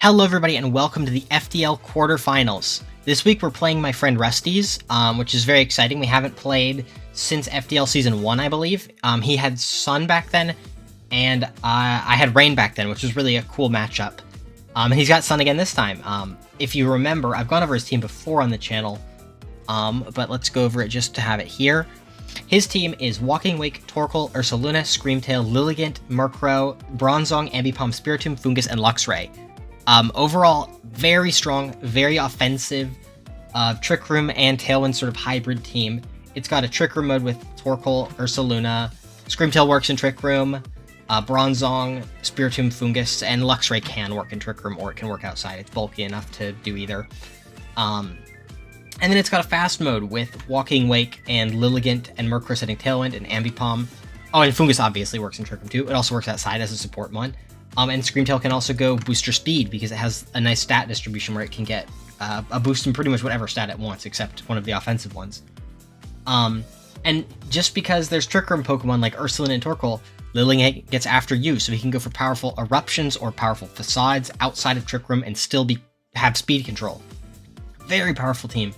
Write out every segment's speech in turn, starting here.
Hello everybody and welcome to the FDL quarterfinals. This week we're playing my friend Rustiizz, which is very exciting. We haven't played since FDL Season 1, I believe. He had Sun back then, and I had Rain back then, which was really a cool matchup. And he's got Sun again this time. If you remember, I've gone over his team before on the channel, but let's go over it just to have it here. His team is Walking Wake, Torkoal, Ursaluna, Screamtail, Lilligant, Murkrow, Bronzong, Ambipom, Spiritomb, Foongus, and Luxray. Overall, very strong, very offensive, Trick Room and Tailwind sort of hybrid team. It's got a Trick Room mode with Torkoal, Ursaluna, Screamtail works in Trick Room, Bronzong, Spiritomb, Foongus, and Luxray can work in Trick Room or it can work outside. It's bulky enough to do either. And then it's got a fast mode with Walking Wake and Lilligant and Murkrow setting Tailwind and Ambipom. Oh, and Foongus obviously works in Trick Room too. It also works outside as a support one. And Screamtail can also go booster speed because it has a nice stat distribution where it can get a boost in pretty much whatever stat it wants, except one of the offensive ones. And just because there's Trick Room Pokemon like Ursaluna and Torkoal, Lilligant gets after you, so he can go for powerful Eruptions or powerful Facades outside of Trick Room and still have speed control. Very powerful team.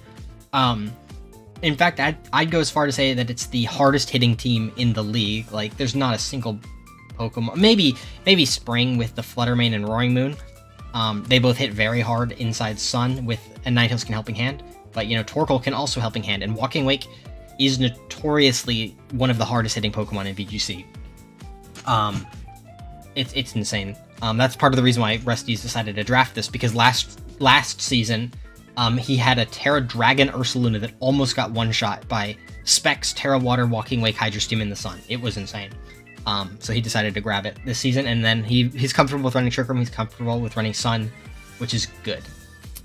In fact, I'd go as far to say that it's the hardest hitting team in the league. Like, there's not a single Pokemon, maybe Spring with the Fluttermane and Roaring Moon. They both hit very hard inside Sun with a Ninetales can Helping Hand, but you know, Torkoal can also Helping Hand, and Walking Wake is notoriously one of the hardest hitting Pokemon in VGC. It's insane. That's part of the reason why Rustiizz decided to draft this, because last season, he had a Terra Dragon Ursaluna that almost got one-shot by Specs, Terra Water, Walking Wake, Hydro Steam in the Sun. It was insane. So he decided to grab it this season, and then he's comfortable with running Trick Room, he's comfortable with running Sun, which is good.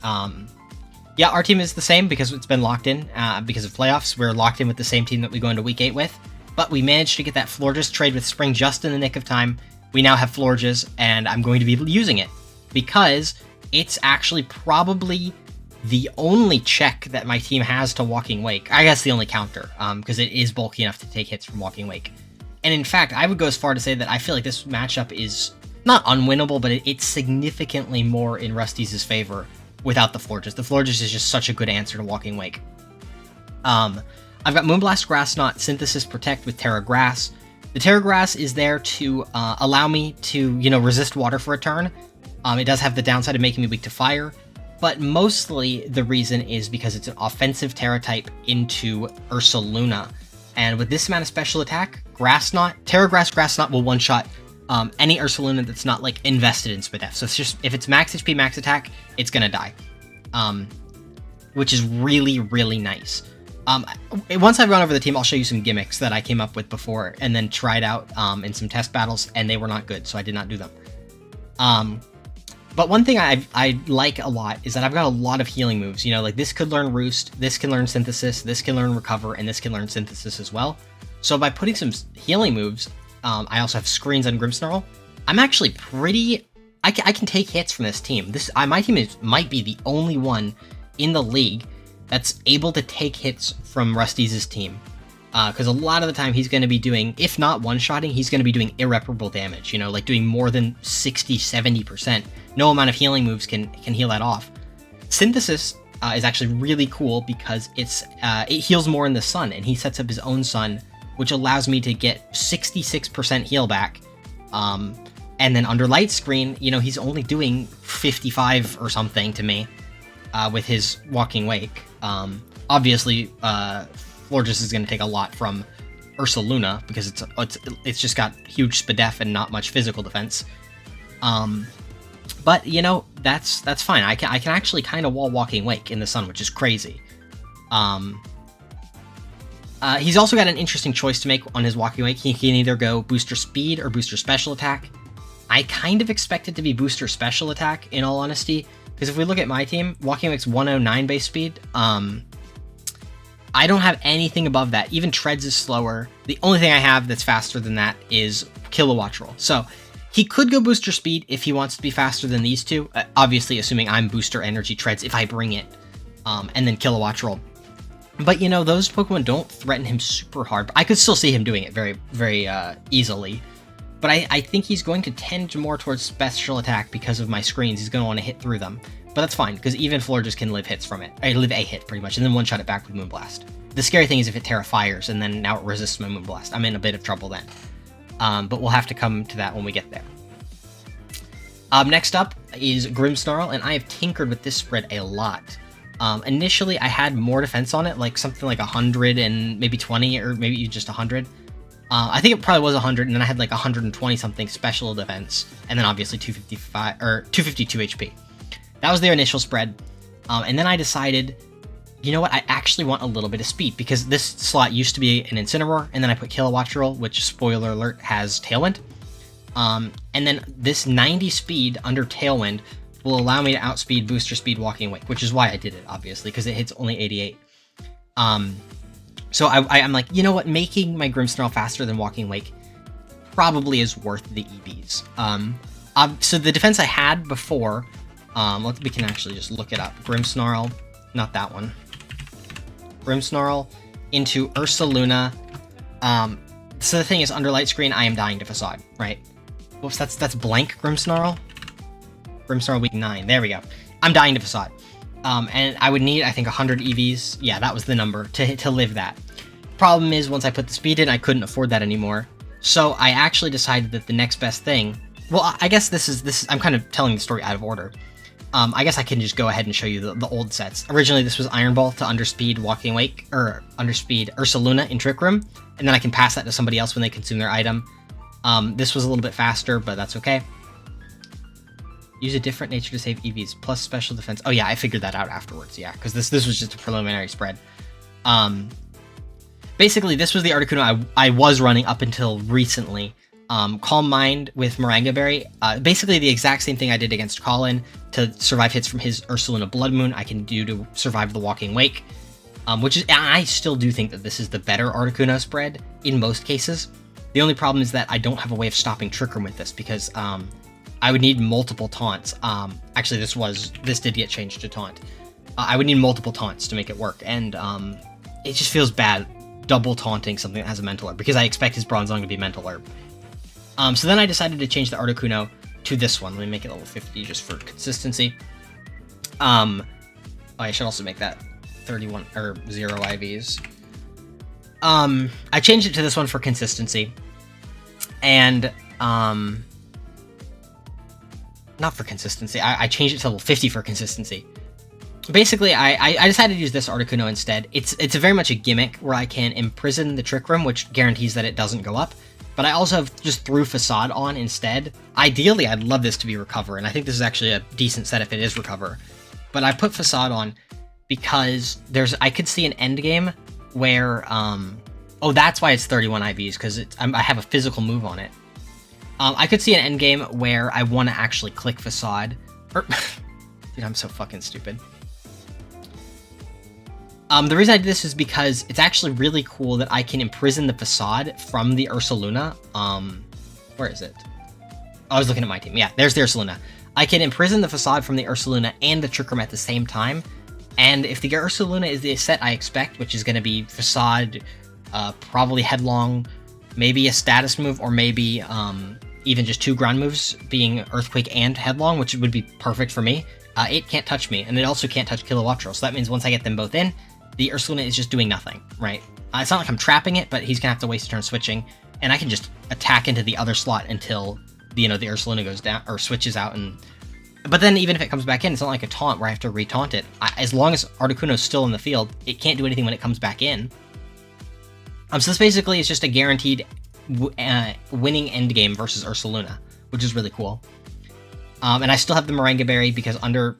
Yeah, our team is the same because it's been locked in because of playoffs. We're locked in with the same team that we go into Week 8 with, but we managed to get that Florges trade with Spring just in the nick of time. We now have Florges, and I'm going to be using it because it's actually probably the only check that my team has to Walking Wake. I guess the only counter, because it is bulky enough to take hits from Walking Wake. And in fact, I would go as far to say that I feel like this matchup is not unwinnable, but it's significantly more in Rustiizz's favor without the Florges. The Florges is just such a good answer to Walking Wake. I've got Moonblast, Grass Knot, Synthesis, Protect with Terra Grass. The Terra Grass is there to allow me to, resist water for a turn. It does have the downside of making me weak to fire, but mostly the reason is because it's an offensive Terra type into Ursaluna. And with this amount of special attack, Grass Knot, Terra Grass, Grass Knot will one-shot any Ursaluna that's not, like, invested in Spadef. So it's just, if it's max HP, max attack, it's gonna die. Which is really, really nice. Once I've gone over the team, I'll show you some gimmicks that I came up with before and then tried out in some test battles, and they were not good, so I did not do them. But one thing I like a lot is that I've got a lot of healing moves. Like this could learn Roost, this can learn Synthesis, this can learn Recover, and this can learn Synthesis as well. So by putting some healing moves, I also have Screens on Grimmsnarl. I'm actually I can take hits from this team. My team might be the only one in the league that's able to take hits from Rustiizz's team. Because a lot of the time he's going to be doing, if not one-shotting, he's going to be doing irreparable damage, like doing more than 60-70%. No amount of healing moves can heal that off. Synthesis is actually really cool because it heals more in the Sun, and he sets up his own Sun, which allows me to get 66% heal back. And then under Light Screen, he's only doing 55 or something to me with his Walking Wake. Obviously, Florges is going to take a lot from Ursaluna because it's just got huge Spadef and not much physical defense. But that's fine. I can actually kind of wall Walking Wake in the Sun, which is crazy. He's also got an interesting choice to make on his Walking Wake. He can either go Booster Speed or Booster Special Attack. I kind of expect it to be Booster Special Attack, in all honesty, because if we look at my team, Walking Wake's 109 base speed. I don't have anything above that. Even Treads is slower. The only thing I have that's faster than that is Kilowatt Roll. So he could go Booster Speed if he wants to be faster than these two, obviously assuming I'm Booster Energy Treads if I bring it, and then Kilowatt Roll. But those Pokemon don't threaten him super hard. But I could still see him doing it very, very easily. but I think he's going to tend more towards special attack because of my screens. He's going to want to hit through them. But that's fine, because even Floor just can live hits from it. I live a hit, pretty much, and then one-shot it back with Moonblast. The scary thing is if it Terra Fires, and then now it resists my Moonblast. I'm in a bit of trouble then. But we'll have to come to that when we get there. Next up is Grimmsnarl, and I have tinkered with this spread a lot. Initially, I had more defense on it, like something like 100 and maybe 20, or maybe just 100. I think it probably was 100, and then I had like 120 something special defense, and then obviously 255 or 252 HP. That was their initial spread, and then I decided, you know what, I actually want a little bit of speed, because this slot used to be an Incineroar, and then I put Kilowattrel, which, spoiler alert, has Tailwind. And then this 90 speed under Tailwind will allow me to outspeed Booster Speed Walking Wake, which is why I did it, obviously, because it hits only 88. So I'm like, you know what, making my Grimmsnarl faster than Walking Wake probably is worth the EVs. So the defense I had before, we can actually just look it up. Grimmsnarl, not that one. Grimmsnarl into Ursaluna. So the thing is, under Light Screen, I am dying to Facade, right? Whoops, that's blank Grimmsnarl. Grimmsnarl week 9, there we go. I'm dying to Facade. And I would need, I think, 100 EVs. Yeah, that was the number to live that. Problem is, once I put the speed in, I couldn't afford that anymore. So I actually decided that the next best thing... Well, I guess this is I'm kind of telling the story out of order. I guess I can just go ahead and show you the old sets. Originally, this was Iron Ball to underspeed Walking Wake, or underspeed Ursaluna in Trick Room, and then I can pass that to somebody else when they consume their item. This was a little bit faster, but that's okay. Use a different nature to save EVs, plus special defense. Oh yeah, I figured that out afterwards, yeah, because this was just a preliminary spread. Basically, this was the Articuno I was running up until recently. Calm Mind with Moringa Berry. Basically the exact same thing I did against Colin to survive hits from his Ursaluna Blood Moon, I can do to survive the Walking Wake. Which is, I still do think that this is the better Articuno spread in most cases. The only problem is that I don't have a way of stopping Trick Room with this, because I would need multiple taunts. Actually, this did get changed to taunt. I would need multiple taunts to make it work, and it just feels bad double taunting something that has a Mental Herb, because I expect his Bronzong to be Mental Herb. So then I decided to change the Articuno to this one. Let me make it level 50 just for consistency. I should also make that 31 or 0 IVs. I changed it to this one for consistency, and not for consistency. I changed it to level 50 for consistency. Basically, I decided to use this Articuno instead. It's very much a gimmick where I can imprison the Trick Room, which guarantees that it doesn't go up. But I also have just threw Facade on instead. Ideally, I'd love this to be Recover, and I think this is actually a decent set if it is Recover. But I put Facade on because I could see an endgame where, oh, that's why it's 31 IVs, because I have a physical move on it. I could see an endgame where I want to actually click Facade. Dude, I'm so fucking stupid. The reason I did this is because it's actually really cool that I can imprison the Facade from the Ursaluna. Where is it? Oh, I was looking at my team. Yeah, there's the Ursaluna. I can imprison the Facade from the Ursaluna and the Trick Room at the same time. And if the Ursaluna is the set I expect, which is going to be Facade, probably Headlong, maybe a status move, or maybe even just 2 ground moves, being Earthquake and Headlong, which would be perfect for me, it can't touch me, and it also can't touch Kilowattrel. So that means once I get them both in, the Ursaluna is just doing nothing, right? It's not like I'm trapping it, but he's gonna have to waste a turn switching, and I can just attack into the other slot until, the Ursaluna goes down, or switches out, but then even if it comes back in, it's not like a taunt where I have to re-taunt it. As long as Articuno's still in the field, it can't do anything when it comes back in. So this basically is just a guaranteed winning endgame versus Ursaluna, which is really cool. And I still have the Moringa Berry, because under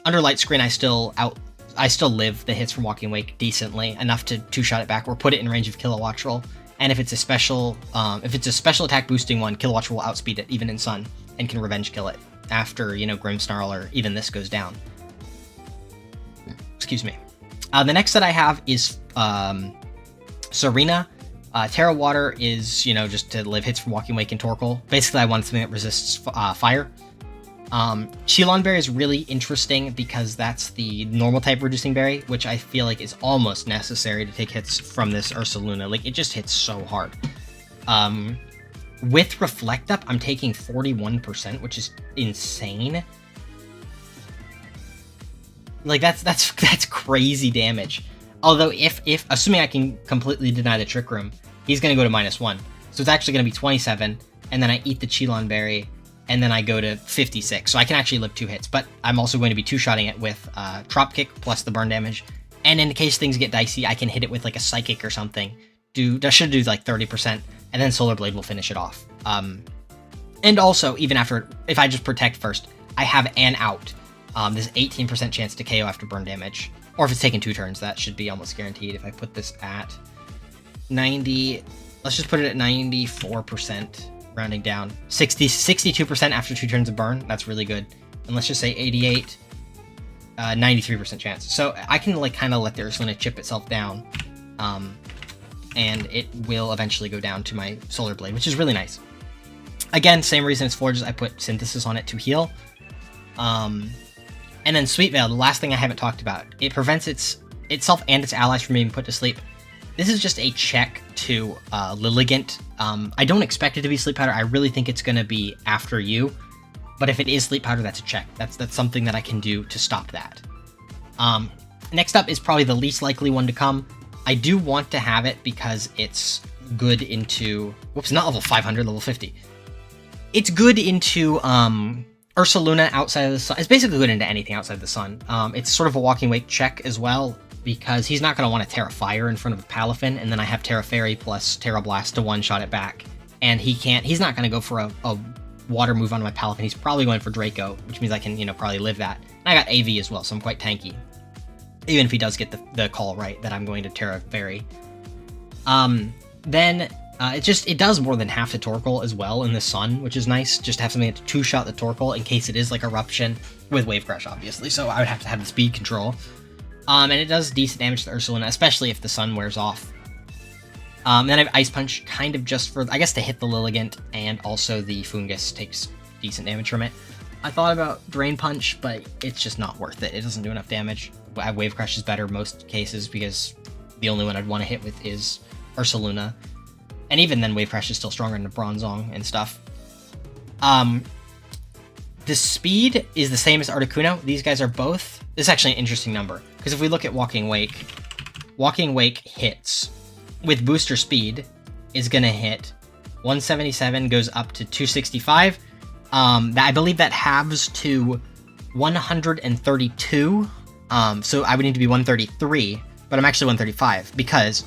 Light Screen, I still live the hits from Walking Wake decently, enough to 2-shot it back or put it in range of Kilowattrel. And if it's a special attack boosting one, Kilowattrel will outspeed it even in Sun and can revenge kill it after, Grimmsnarl or even this goes down. Excuse me. The next set I have is Serena. Terra Water is, just to live hits from Walking Wake and Torkoal. Basically, I want something that resists fire. Shilon Berry is really interesting because that's the normal type reducing berry, which I feel like is almost necessary to take hits from this Ursaluna. Like, it just hits so hard. With Reflect Up, I'm taking 41%, which is insane. Like, that's crazy damage. Although, if assuming I can completely deny the Trick Room, he's going to go to -1. So it's actually going to be 27, and then I eat the Qilon Berry, and then I go to 56. So I can actually live 2 hits, but I'm also going to be 2-shotting it with Trop Kick plus the burn damage. And in case things get dicey, I can hit it with like a Psychic or something. That should do like 30%, and then Solar Blade will finish it off. And also, even after, if I just protect first, I have an out. There's 18% chance to KO after burn damage. Or if it's taken 2 turns, that should be almost guaranteed. If I put this at 90, let's just put it at 94%, rounding down. 62% after 2 turns of burn, that's really good. And let's just say 88, 93% chance. So I can like kind of let the Ursaluna chip itself down. And it will eventually go down to my Solar Blade, which is really nice. Again, same reason as Forges, I put Synthesis on it to heal. And then Sweet Veil, the last thing I haven't talked about. It prevents itself and its allies from being put to sleep. This is just a check to Lilligant. I don't expect it to be Sleep Powder. I really think it's going to be after you. But if it is Sleep Powder, that's a check. That's something that I can do to stop that. Next up is probably the least likely one to come. I do want to have it because it's good into... Whoops, not level 500, level 50. It's good into Ursaluna outside of the sun. It's basically good into anything outside the sun. It's sort of a Walking Wake check as well, because he's not going to want to Terra Fire in front of a Palafin, and then I have Terra Fairy plus Terra Blast to one-shot it back. And he's not going to go for a water move on my Palafin. He's probably going for Draco, which means I can, probably live that. And I got AV as well, so I'm quite tanky. Even if he does get the call right that I'm going to Terra Fairy. Then it does more than half the Torkoal as well in the sun, which is nice. Just to have something to 2-shot the Torkoal in case it is like Eruption with Wave Crash, obviously. So I would have to have the speed control. And it does decent damage to Ursaluna, especially if the sun wears off. Then I have Ice Punch, kind of just for, I guess, to hit the Lilligant, and also the Fungus takes decent damage from it. I thought about Drain Punch, but it's just not worth it. It doesn't do enough damage. Wave Crash is better most cases, because the only one I'd want to hit with is Ursaluna. And even then, Wave Crash is still stronger than Bronzong and stuff. The speed is the same as Articuno. These guys are both... This is actually an interesting number, because if we look at Walking Wake hits with booster speed is going to hit 177, goes up to 265. I believe that halves to 132. So I would need to be 133, but I'm actually 135 because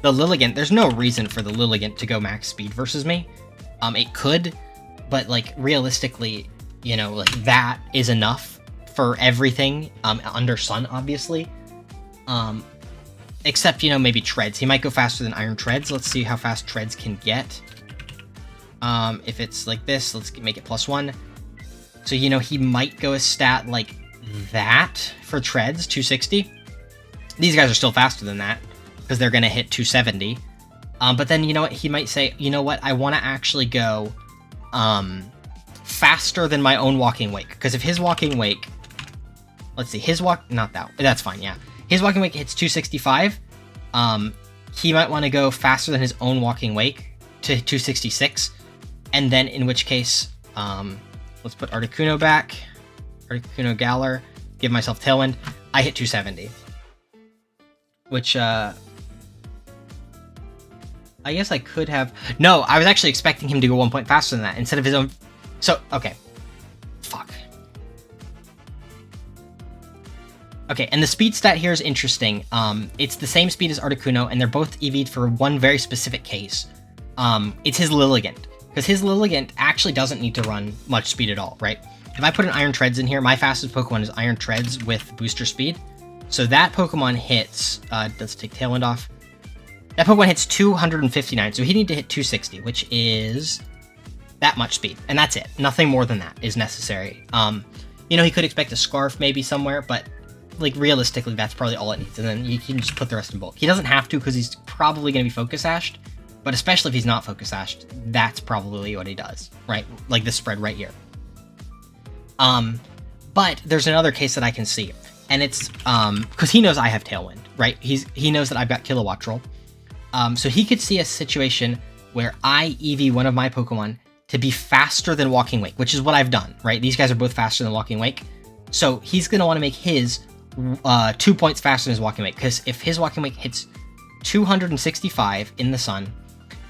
the Lilligant, there's no reason for the Lilligant to go max speed versus me. It could, but like realistically, like that is enough for everything under Sun, obviously. Except, maybe Treads. He might go faster than Iron Treads. Let's see how fast Treads can get. If it's like this, let's make it +1. So, he might go a stat like that for Treads, 260. These guys are still faster than that, because they're going to hit 270. But then, he might say, I want to actually go faster than my own Walking Wake. Because if his Walking Wake... Let's see, that's fine, yeah. His Walking Wake hits 265. He might want to go faster than his own Walking Wake to 266. And then, in which case, let's put Articuno back. Articuno-galar. Give myself Tailwind. I hit 270. Which, I guess I could have... No, I was actually expecting him to go 1 point faster than that, instead of his own... So, okay. Fuck. Okay, and the speed stat here is interesting. It's the same speed as Articuno, and they're both EV'd for one very specific case. It's his Lilligant. Because his Lilligant actually doesn't need to run much speed at all, right? If I put an Iron Treads in here, my fastest Pokemon is Iron Treads with booster speed. So that Pokemon hits... let's take Tailwind off. That Pokemon hits 259, so he needs to hit 260, which is that much speed. And that's it. Nothing more than that is necessary. He could expect a Scarf maybe somewhere, but... like, realistically, that's probably all it needs, and then you can just put the rest in bulk. He doesn't have to, because he's probably going to be Focus Ashed, but especially if he's not Focus Ashed, that's probably what he does, right? Like this spread right here. But there's another case that I can see, and it's, because he knows I have Tailwind, right? He knows that I've got Kilowattrel. So he could see a situation where I EV one of my Pokemon to be faster than Walking Wake, which is what I've done, right? These guys are both faster than Walking Wake. So he's going to want to make his 2 points faster than his Walking Wake, because if his Walking Wake hits 265 in the sun,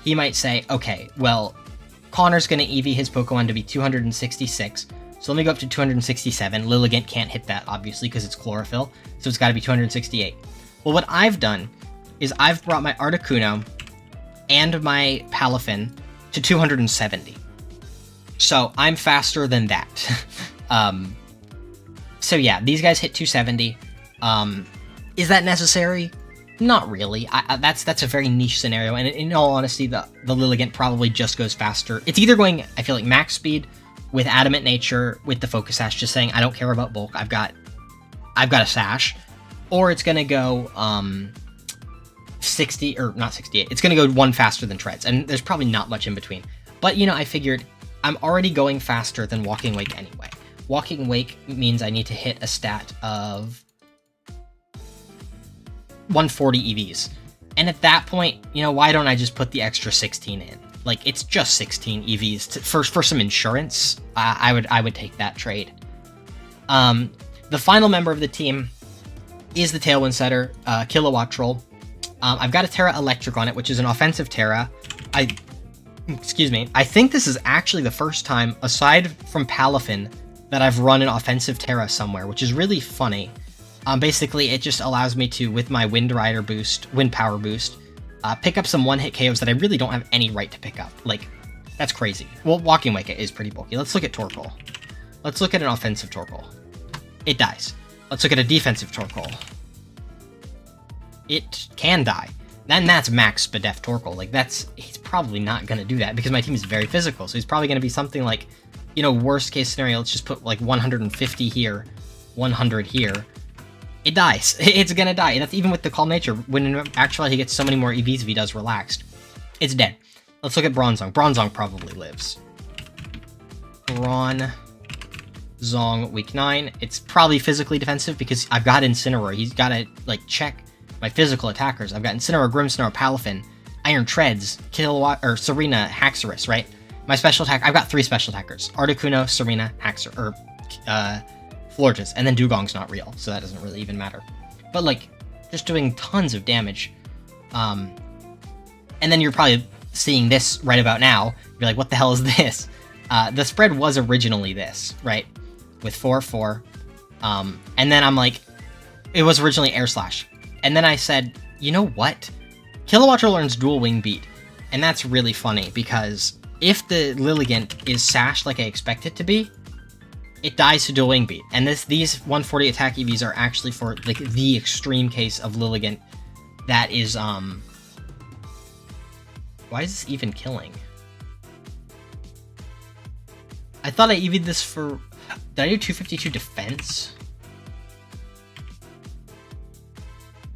he might say, okay, well, Connor's going to EV his Pokemon to be 266, so let me go up to 267. Lilligant can't hit that, obviously, because it's Chlorophyll, so it's got to be 268. Well, what I've done is I've brought my Articuno and my Palafin to 270. So I'm faster than that. So yeah, these guys hit 270. Is that necessary? Not really. That's a very niche scenario, and in all honesty, the Lilligant probably just goes faster. It's either going, I feel like, max speed with Adamant Nature with the Focus Sash, just saying I don't care about bulk. I've got a Sash, or it's gonna go 60 or not 68. It's gonna go one faster than Treads, and there's probably not much in between. But you know, I figured I'm already going faster than Walking Wake anyway. Walking Wake means I need to hit a stat of 140 EVs. And at that point, you know, why don't I just put the extra 16 in? Like, it's just 16 EVs for some insurance. I would take that trade. The final member of the team is the Tailwind Setter, Kilowattrol. I've got a Terra Electric on it, which is an offensive Terra. Excuse me. I think this is actually the first time, aside from Palafin, that I've run an offensive Terra somewhere, which is really funny. Basically, it just allows me to, with my Wind Power boost, pick up some one-hit KOs that I really don't have any right to pick up. Like, that's crazy. Well, Walking Wake is pretty bulky. Let's look at Torkoal. Let's look at an offensive Torkoal. It dies. Let's look at a defensive Torkoal. It can die. Then that's max Spadef Torkoal. Like, he's probably not going to do that because my team is very physical. So he's probably going to be something like, you know, worst case scenario, let's just put like 150 here, 100 here. It dies. It's going to die. That's even with the Calm Nature, when in actuality he gets so many more EVs if he does Relaxed. It's dead. Let's look at Bronzong. Bronzong probably lives. Bronzong week 9. It's probably physically defensive because I've got Incineroar. He's got to, like, check my physical attackers. I've got Incineroar, Grimmsnarl, Palafin, Iron Treads, Serena, Haxorus, right? My special attack, I've got 3 special attackers. Articuno, Serena, Florges, and then Dugong's not real, so that doesn't really even matter. But, like, just doing tons of damage. And then you're probably seeing this right about now. You're like, what the hell is this? The spread was originally this, right? With 4-4. And then I'm like, it was originally Air Slash. And then I said, you know what? Kilowattrol learns Dual Wing Beat. And that's really funny, because if the Lilligant is sashed like I expect it to be, it dies to Dual Wing Beat. And these 140 attack EVs are actually for, like, the extreme case of Lilligant that is, why is this even killing? I thought I EV'd this for... Did I do 252 defense?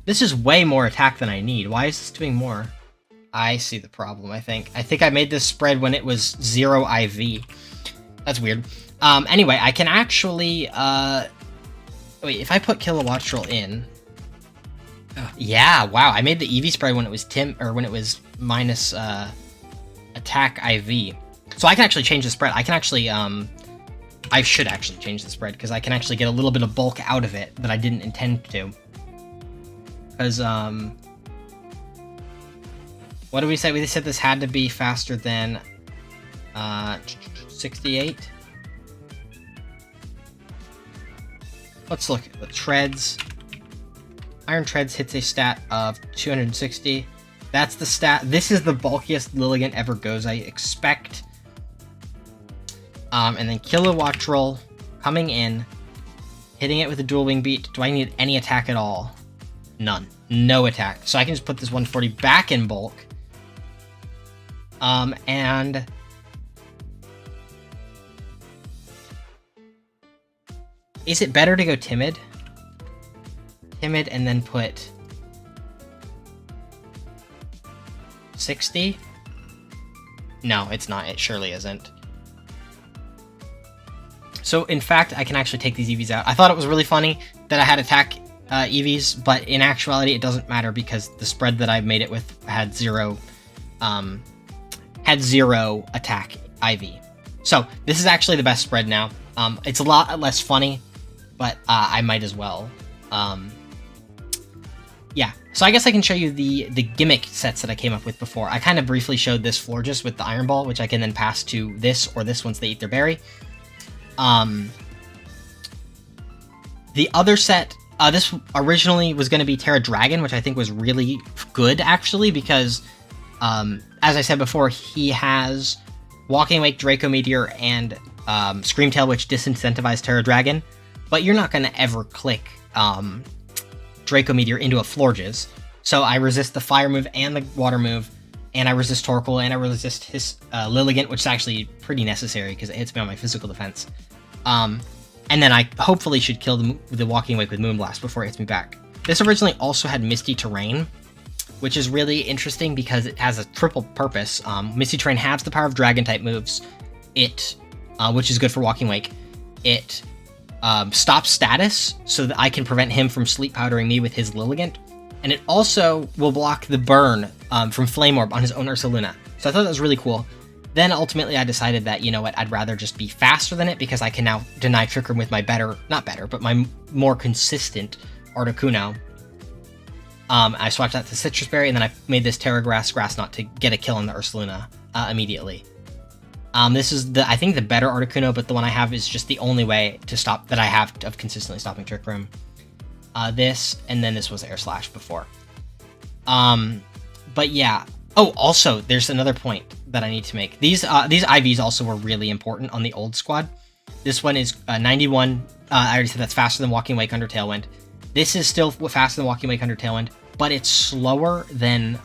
This is way more attack than I need. Why is this doing more? I see the problem, I think. I think I made this spread when it was 0 IV. That's weird. Anyway, I can actually... wait, if I put Kilowattrol in... yeah, wow, I made the EV spread when it was when it was minus attack IV. So I can actually change the spread. I can actually, I should actually change the spread, because I can actually get a little bit of bulk out of it that I didn't intend to. Because, what did we say? We said this had to be faster than 68. Let's look at the Treads. Iron Treads hits a stat of 260. That's the stat. This is the bulkiest Lilligant ever goes, I expect. And then Kilowattrol coming in, hitting it with a Dual Wing Beat. Do I need any attack at all? None. No attack. So I can just put this 140 back in bulk. And... is it better to go Timid? Timid and then put 60? No, it's not. It surely isn't. So, in fact, I can actually take these EVs out. I thought it was really funny that I had attack EVs, but in actuality, it doesn't matter because the spread that I made it with had 0 had 0 attack IV. So this is actually the best spread now. It's a lot less funny, but I might as well. Yeah, so I guess I can show you the gimmick sets that I came up with before. I kind of briefly showed this Florges with the Iron Ball, which I can then pass to this or this once they eat their berry. The other set, this originally was going to be Terra Dragon, which I think was really good, actually, because, as I said before, he has Walking Wake, Draco Meteor, and Screamtail, which disincentivize Terra Dragon, but you're not going to ever click Draco Meteor into a Florges, so I resist the Fire move and the Water move, and I resist Torkoal, and I resist his Lilligant, which is actually pretty necessary because it hits me on my physical defense. And then I hopefully should kill the Walking Wake with Moonblast before it hits me back. This originally also had Misty Terrain, which is really interesting because it has a triple purpose. Misty Terrain halves the power of Dragon-type moves, which is good for Walking Wake. It stops status, so that I can prevent him from sleep powdering me with his Lilligant, and it also will block the burn from Flame Orb on his own Ursaluna. So I thought that was really cool. Then ultimately I decided that, you know what, I'd rather just be faster than it because I can now deny Trick Room with my but my more consistent Articuno. I swapped out to Citrus Berry, and then I made this Terra Grass Knot to get a kill on the Ursaluna immediately. This is, I think, the better Articuno, but the one I have is just the only way to stop that I have of consistently stopping Trick Room. This, and then this was Air Slash before. But yeah. Oh, also, there's another point that I need to make. These IVs also were really important on the old squad. This one is 91. I already said that's faster than Walking Wake under Tailwind. This is still faster than Walking Wake under Tailwind, but it's slower than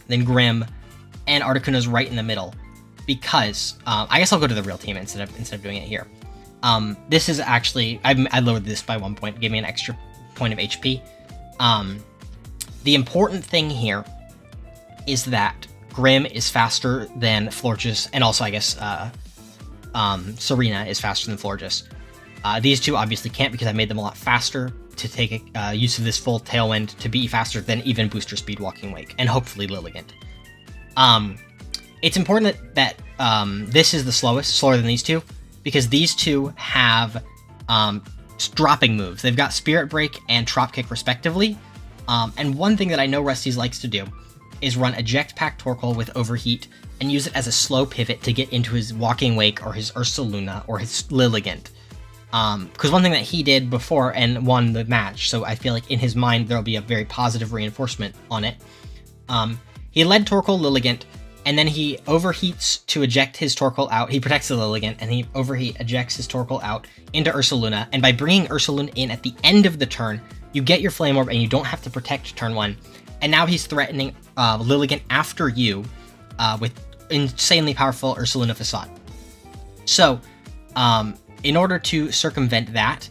Grim, and Articuno's right in the middle. Because I guess I'll go to the real team instead of doing it here. This is actually I lowered this by 1 point, gave me an extra point of HP. The important thing here is that Grim is faster than Florges, and also I guess Serena is faster than Florges. These two obviously can't because I made them a lot faster to take use of this full Tailwind to be faster than even Booster Speed Walking Wake, and hopefully Lilligant. It's important that this is the slower than these two, because these two have dropping moves. They've got Spirit Break and Trop Kick respectively. And one thing that I know Rustiizz likes to do is run Eject Pack Torkoal with Overheat and use it as a slow pivot to get into his Walking Wake or his Ursaluna or his Lilligant. Because one thing that he did before and won the match, so I feel like in his mind there'll be a very positive reinforcement on it. He led Torkoal Lilligant, and then he overheats to eject his Torkoal out. He protects the Lilligant, and he ejects his Torkoal out into Ursaluna, and by bringing Ursaluna in at the end of the turn, you get your Flame Orb, and you don't have to protect turn 1. And now he's threatening Lilligant after you with insanely powerful Ursaluna Facade. So, in order to circumvent that,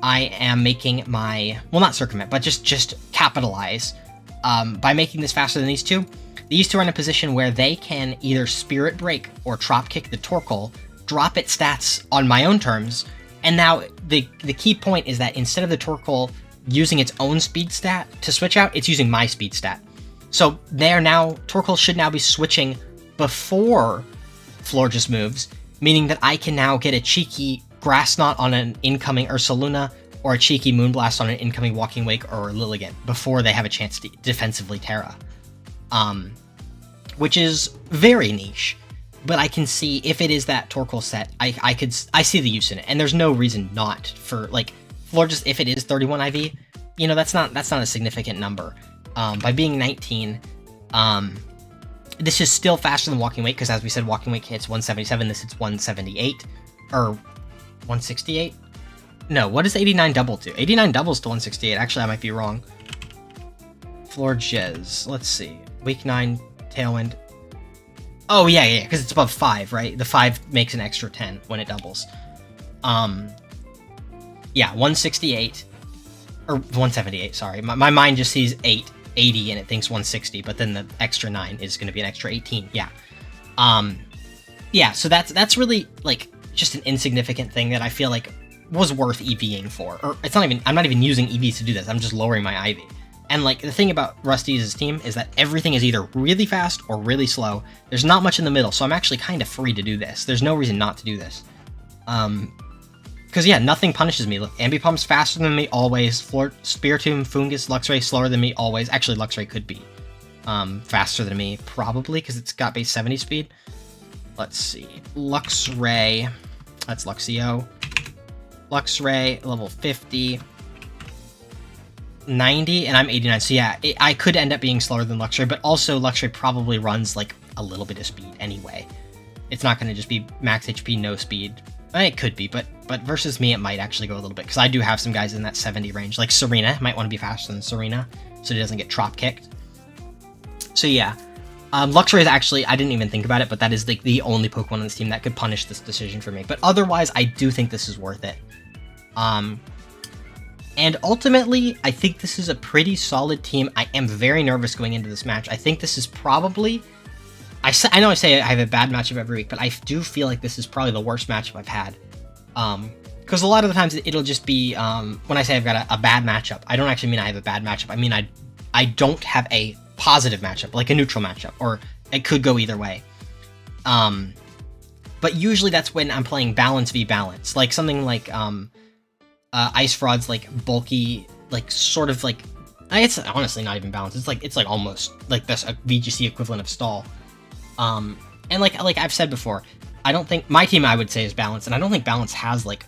I am making my... Well, not circumvent, but just capitalize by making this faster than these two. These two are in a position where they can either Spirit Break or Trop Kick the Torkoal, drop its stats on my own terms, and now the key point is that instead of the Torkoal using its own speed stat to switch out, it's using my speed stat. So Torkoal should now be switching before Florges moves, meaning that I can now get a cheeky Grass Knot on an incoming Ursaluna, or a cheeky Moonblast on an incoming Walking Wake or Lilligant before they have a chance to defensively Terra. Which is very niche, but I can see if it is that Torkoal set, I see the use in it, and there's no reason not for, like, Florges, if it is 31 IV, you know, that's not a significant number. By being 19, this is still faster than Walking Wake, because as we said, Walking Wake hits 177, this hits 178, or 168? No, what does 89 double to? 89 doubles to 168, actually I might be wrong. Florges, let's see. Week 9, Tailwind. Oh, yeah, because it's above 5, right? The 5 makes an extra 10 when it doubles. Yeah, 168. Or 178, sorry. My mind just sees 80 and it thinks 160, but then the extra 9 is going to be an extra 18, yeah. Yeah, so that's really, like, just an insignificant thing that I feel like was worth EVing for. Or, it's not even, I'm not even using EVs to do this, I'm just lowering my IV. And, like, the thing about Rustiizz's team is that everything is either really fast or really slow. There's not much in the middle, so I'm actually kind of free to do this. There's no reason not to do this. Because, yeah, nothing punishes me. Look, Ambipump's faster than me, always. Spiritomb, Foongus, Luxray, slower than me, always. Actually, Luxray could be faster than me, probably, because it's got base 70 speed. Let's see. Luxray. That's Luxio. Luxray, level 50. 90, and I'm 89, so yeah, I could end up being slower than Luxray, but also Luxray probably runs, like, a little bit of speed anyway. It's not going to just be max HP, no speed. It could be, but versus me, it might actually go a little bit, because I do have some guys in that 70 range, like Serena. Might want to be faster than Serena, so he doesn't get drop-kicked. So yeah, Luxray is actually, I didn't even think about it, but that is, like, the only Pokemon on this team that could punish this decision for me. But otherwise, I do think this is worth it. And ultimately, I think this is a pretty solid team. I am very nervous going into this match. I think this is probably... I know I say I have a bad matchup every week, but I do feel like this is probably the worst matchup I've had. Because a lot of the times it'll just be... when I say I've got a bad matchup, I don't actually mean I have a bad matchup. I mean I don't have a positive matchup, like a neutral matchup, or it could go either way. But usually that's when I'm playing balance v balance. Like something like... Ice Fraud's like bulky, like sort of like, it's honestly not even balanced. It's like almost like this a VGC equivalent of stall. And like I've said before, I don't think my team I would say is balanced, and I don't think balance has like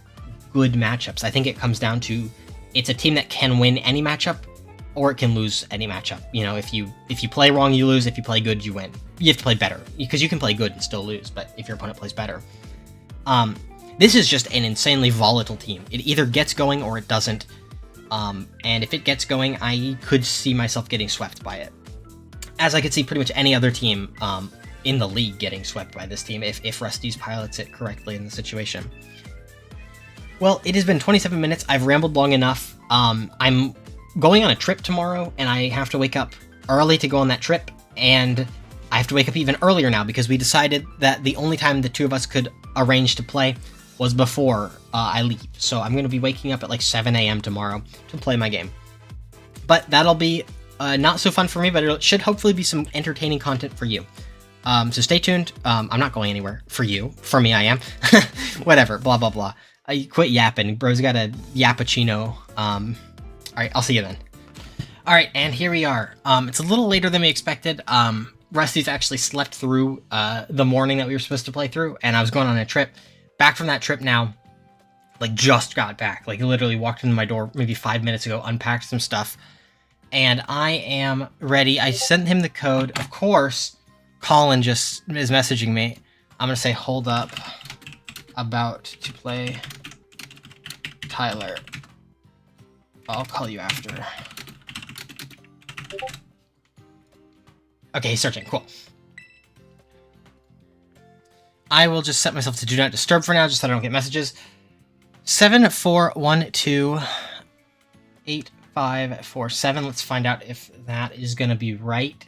good matchups. I think it comes down to it's a team that can win any matchup, or it can lose any matchup. You know, if you play wrong, you lose. If you play good, you win. You have to play better, because you can play good and still lose. But if your opponent plays better, this is just an insanely volatile team. It either gets going or it doesn't. And if it gets going, I could see myself getting swept by it. As I could see pretty much any other team in the league getting swept by this team if Rustiizz pilots it correctly in the situation. Well, it has been 27 minutes. I've rambled long enough. I'm going on a trip tomorrow, and I have to wake up early to go on that trip. And I have to wake up even earlier now because we decided that the only time the two of us could arrange to play was before I leave. So I'm going to be waking up at like 7 a.m. tomorrow to play my game. But that'll be not so fun for me, but it should hopefully be some entertaining content for you. So stay tuned. I'm not going anywhere for you. For me, I am. Whatever, blah, blah, blah. I quit yapping. Bro's got a yappuccino. All right, I'll see you then. All right, and here we are. It's a little later than we expected. Rustiizz actually slept through the morning that we were supposed to play through, and I was going on a trip. Back from that trip now, like just got back. Like literally walked into my door maybe 5 minutes ago, unpacked some stuff, and I am ready. I sent him the code. Of course, Colin just is messaging me. I'm gonna say, hold up, about to play Tyler. I'll call you after. Okay, he's searching. Cool. I will just set myself to do not disturb for now, just so I don't get messages. 74128547. Let's find out if that is going to be right.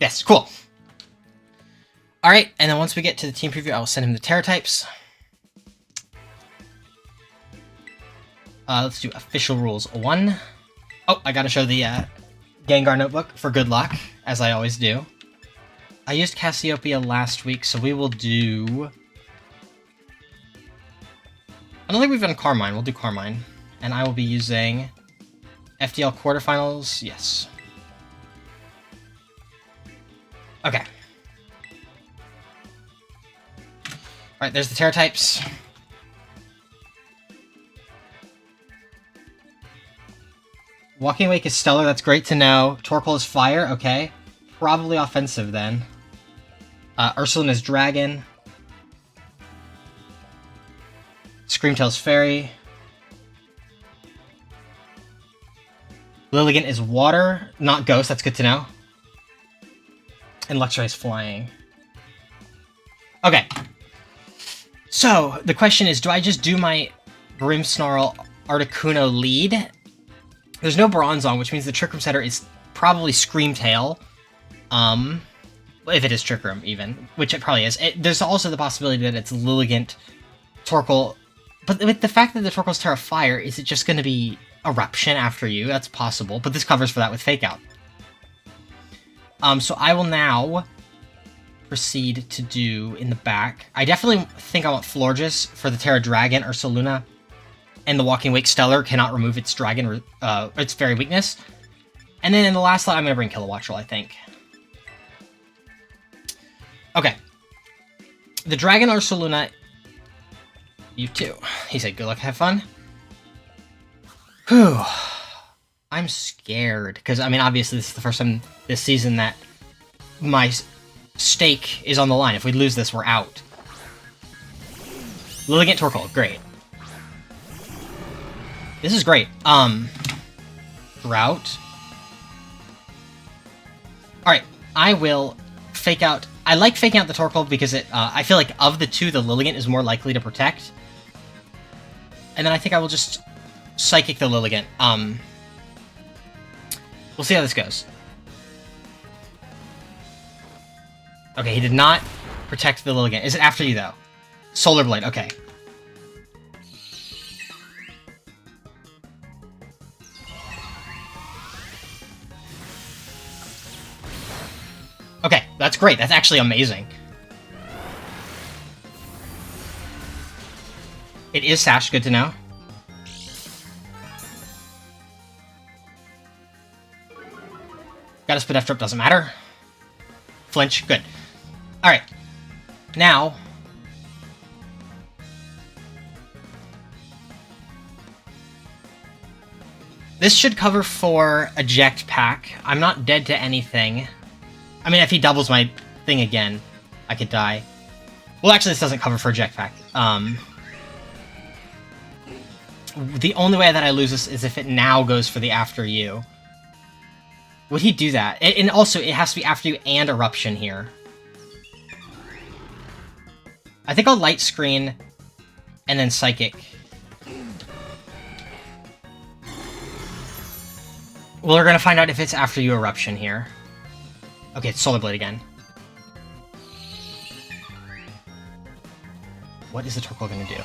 Yes, cool. All right, and then once we get to the team preview, I will send him the Terra types. Let's do official rules 1. Oh, I got to show the Gengar notebook for good luck, as I always do. I used Cassiopeia last week, so we will do... I don't think we've done Carmine. We'll do Carmine. And I will be using FDL quarterfinals. Yes. Okay. Alright, there's the Terra types. Walking Wake is stellar. That's great to know. Torkoal is fire. Okay. Probably offensive then. Ursulin is dragon. Screamtail's fairy. Lilligant is water, not ghost. That's good to know. And Luxray is flying. Okay. So, the question is, do I just do my Grimmsnarl Articuno lead? There's no bronze on, which means the Trick Room setter is probably Screamtail. If it is Trick Room, even. Which it probably is. There's also the possibility that it's Lilligant, Torkoal. But with the fact that the Torkoal's Terra Fire, is it just going to be... Eruption after you. That's possible, but this covers for that with Fake Out. So I will now proceed to do in the back. I definitely think I want Florges for the Terra Dragon, Ursaluna, and the Walking Wake Stellar cannot remove its dragon, its fairy weakness. And then in the last slot, I'm going to bring Kilowattrel, I think. Okay. The Dragon Ursaluna, you too. He said, good luck, have fun. Whew. I'm scared, because, I mean, obviously this is the first time this season that my stake is on the line. If we lose this, we're out. Lilligant Torkoal, great. This is great. Drought. Alright, I will Fake Out. I like faking out the Torkoal because it, I feel like of the two, the Lilligant is more likely to protect. And then I think I will just Psychic the Lilligant. We'll see how this goes. Okay, he did not protect the Lilligant. Is it after you, though? Solar Blade, okay. Okay, that's great. That's actually amazing. It is Sash, good to know. Got a Spit F drop, doesn't matter. Flinch, good. Alright. Now... this should cover for Eject Pack. I'm not dead to anything. I mean, if he doubles my thing again, I could die. Well, actually, this doesn't cover for Eject Pack. The only way that I lose this is if it now goes for the After You. Would he do that? And also, it has to be After You and Eruption here. I think I'll Light Screen and then Psychic. Well, we're gonna find out if it's After You Eruption here. Okay, it's Solar Blade again. What is the Torkoal gonna do?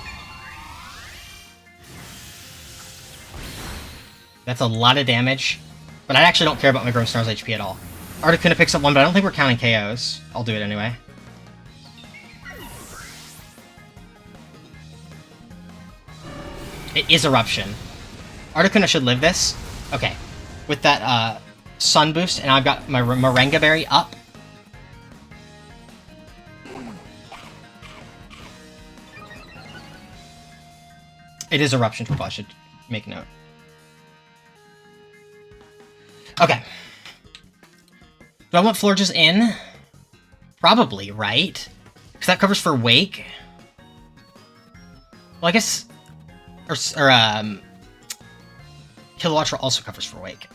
That's a lot of damage, but I actually don't care about my Grimmsnarl's HP at all. Articuno picks up one, but I don't think we're counting KOs. I'll do it anyway. It is Eruption. Articuno should live this. Okay. With that, Sun Boost, and I've got my Moringa Berry up. It is Eruption Torkoal, I should make note. Okay. Do I want Florges in? Probably, right? Because that covers for Wake. Well, I guess... Kilowattrel also covers for Wake.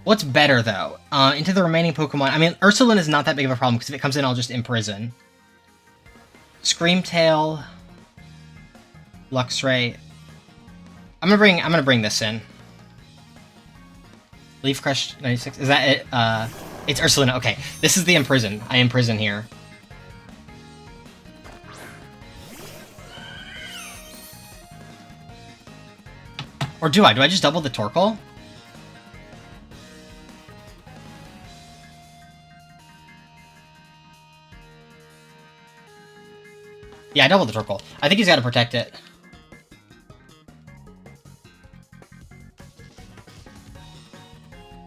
What's better, though? Into the remaining Pokemon... I mean, Ursaluna is not that big of a problem, because if it comes in, I'll just Imprison. Screamtail... Luxray... I'm gonna bring this in. Leaf Crush 96. Is that it? It's Ursaluna. Okay, this is the Imprison. I Imprison here. Or do I? Do I just double the Torkoal? Yeah, I double the Torkoal. I think he's got to protect it.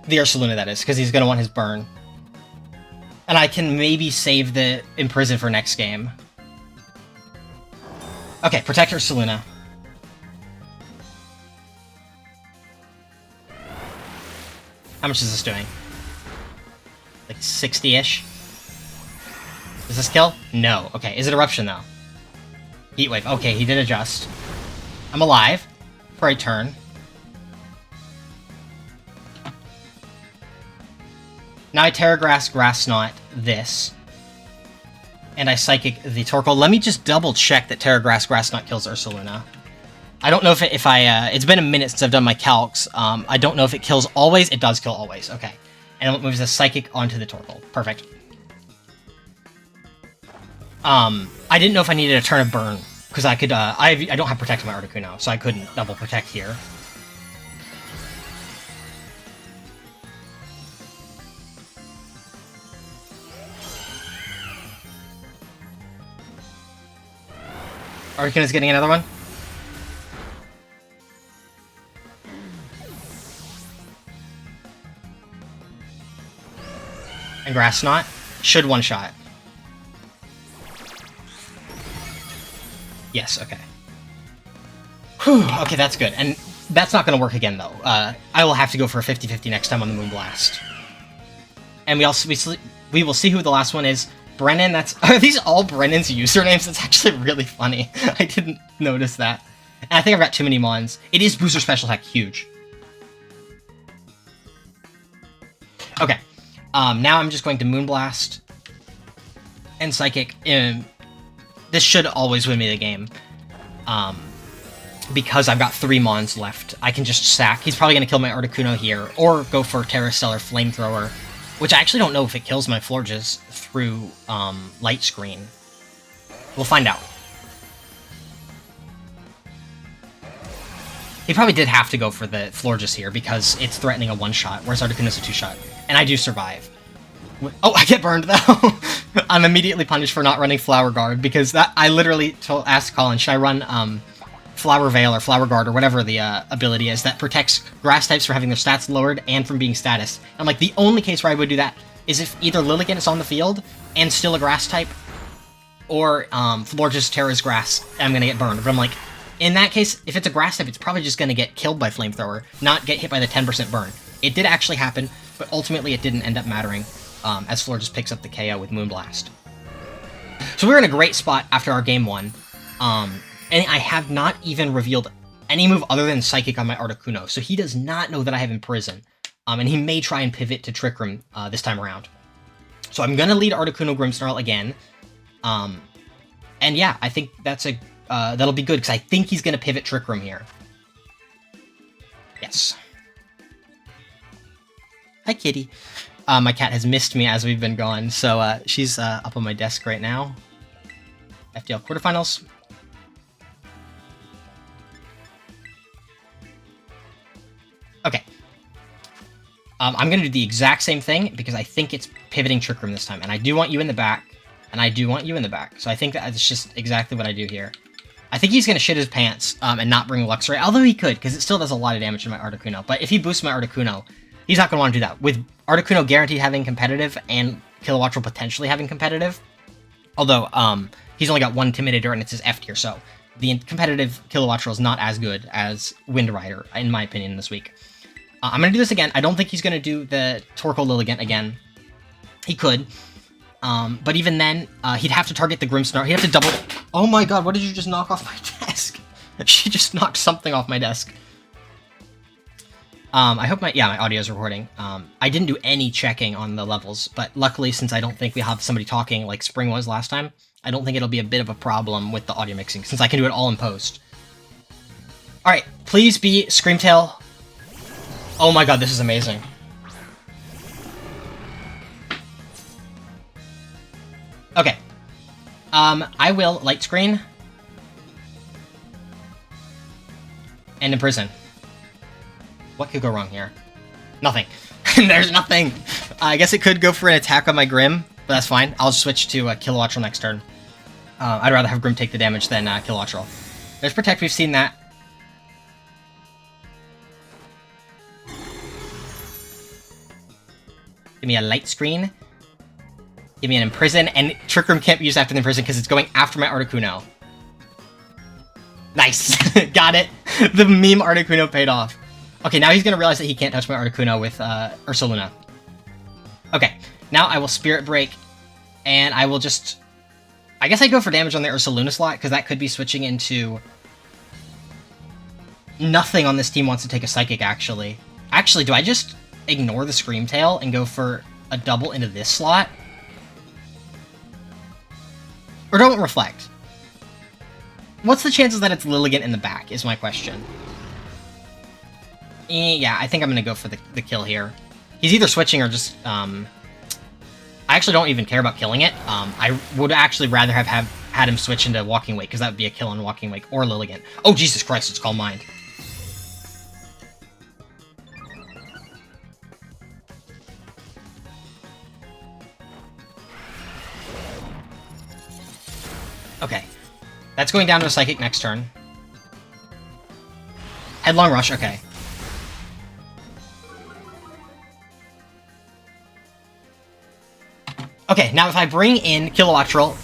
The Ursaluna, that is, because he's going to want his burn. And I can maybe save the Imprison for next game. Okay, protect Ursaluna. How much is this doing? Like 60-ish? Does this kill? No. Okay, is it Eruption, though? Heatwave. Okay, he did adjust. I'm alive for a turn. Now I Terra Grass, Grass Knot this. And I Psychic the Torkoal. Let me just double check that Terra Grass, Grass Knot kills Ursaluna. I don't know if it's been a minute since I've done my calcs. I don't know if it kills always. It does kill always. Okay. And it moves the Psychic onto the Torkoal. Perfect. I didn't know if I needed a turn of burn Because I could, I don't have Protect on my Articuno, so I couldn't double Protect here. Articuno's getting another one. And Grass Knot should one-shot. Yes, okay. Whew, okay, that's good. And that's not going to work again, though. I will have to go for a 50-50 next time on the Moonblast. And we will see who the last one is. Brennan, are these all Brennan's usernames? That's actually really funny. I didn't notice that. And I think I've got too many Mons. It is Booster Special Attack huge. Okay. Now I'm just going to Moonblast and Psychic. This should always win me the game. Because I've got 3 Mons left. I can just sack. He's probably going to kill my Articuno here, or go for Terra Stellar Flamethrower, which I actually don't know if it kills my Florges through Light Screen. We'll find out. He probably did have to go for the Florges here, because it's threatening a 1-shot, whereas Articuno's a 2-shot. And I do survive. Oh, I get burned, though! I'm immediately punished for not running Flower Guard, because I literally asked Colin, should I run Flower Veil or Flower Guard or whatever the ability is that protects grass types from having their stats lowered and from being status? I'm like, the only case where I would do that is if either Lilligant is on the field and still a grass type, or Florges Terra's grass, and I'm gonna get burned. But I'm like, in that case, if it's a grass type, it's probably just gonna get killed by Flamethrower, not get hit by the 10% burn. It did actually happen, but ultimately it didn't end up mattering, as Florges picks up the KO with Moonblast. So we're in a great spot after our game 1. And I have not even revealed any move other than Psychic on my Articuno, so he does not know that I have Imprison. And he may try and pivot to Trick Room this time around. So I'm going to lead Articuno Grimmsnarl again. And yeah, I think that's that'll be good, because I think he's going to pivot Trick Room here. Yes. Hi, kitty. My cat has missed me as we've been gone, so she's up on my desk right now. FDL quarterfinals. Okay. I'm going to do the exact same thing, because I think it's pivoting Trick Room this time. And I do want you in the back, and I do want you in the back. So I think that's just exactly what I do here. I think he's going to shit his pants and not bring Luxray, although he could, because it still does a lot of damage to my Articuno. But if he boosts my Articuno, he's not going to want to do that. With Articuno guaranteed having competitive, and Kilowattrel potentially having competitive, although he's only got 1 Intimidator and it's his F tier, so the competitive Kilowattrel is not as good as Wind Rider, in my opinion, this week. I'm going to do this again. I don't think he's going to do the Torkoal Lilligant again. He could. But even then, he'd have to target the Grimmsnarl. He'd have to double... Oh my god, what did you just knock off my desk? She just knocked something off my desk. I hope my audio is recording. I didn't do any checking on the levels, but luckily, since I don't think we have somebody talking like Spring was last time, I don't think it'll be a bit of a problem with the audio mixing, since I can do it all in post. Alright, please be Screamtail. Oh my god, this is amazing. Okay. I will Light Screen. And Imprison. What could go wrong here? Nothing. There's nothing! I guess it could go for an attack on my Grimm, but that's fine. I'll switch to Kilowattrel next turn. I'd rather have Grimm take the damage than Kilowattrel. There's Protect, we've seen that. Give me a Light Screen. Give me an Imprison, and Trick Room can't be used after the Imprison because it's going after my Articuno. Nice! Got it! The meme Articuno paid off. Okay, now he's going to realize that he can't touch my Articuno with Ursaluna. Okay, now I will Spirit Break, and I will just... I guess I go for damage on the Ursaluna slot, because that could be switching into... Nothing on this team wants to take a Psychic, actually. Actually, do I just ignore the Screamtail and go for a double into this slot? Or don't Reflect? What's the chances that it's Lilligant in the back, is my question. Yeah, I think I'm going to go for the kill here. He's either switching or just... I actually don't even care about killing it. I would actually rather have had him switch into Walking Wake, because that would be a kill on Walking Wake or Lilligant. Oh, Jesus Christ, it's Calm Mind. Okay. That's going down to a Psychic next turn. Headlong Rush, okay. Okay, now if I bring in Kilowattrel,